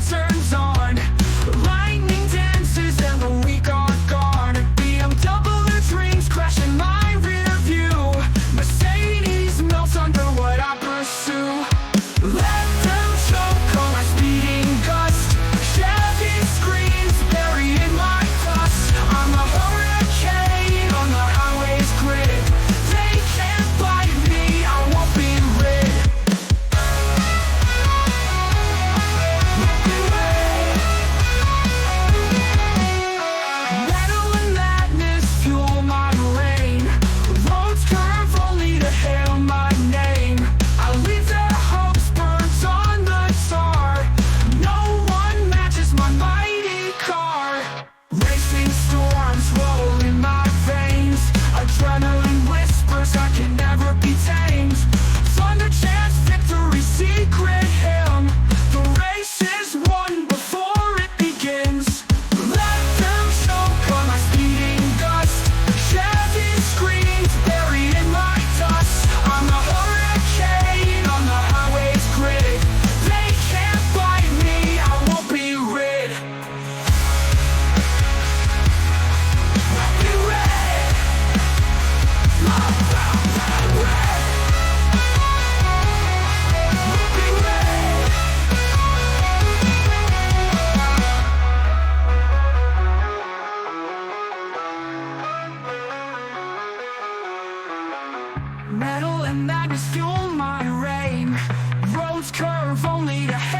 turns on. Lightning dances and the weak are gone. BMW dreams crash in my rear view. Mercedes melts under what I pursue. Let them choke on my speeding gust. Chevy screams burying my dust. I'm a hurricane on the highway's grid. They can't bite me, I won't be rid. Metal and madness fuel my brain. Roads curve only to hail my name. I leave their hopes burnt on the tar. No one matches my mighty car. Racing storms roll in my veins. Adrenaline whispers I can never be tamed. Thunder chants victory, secret hymn. The race is won before it begins. Let them choke on my speeding gust. Chevy screams buried in my dust. I'm a hurricane on the highway's grid. They can't bite me, I won't be rid. Be red. Be red. Metal and madness fuel my reign. Roads curve only to hell.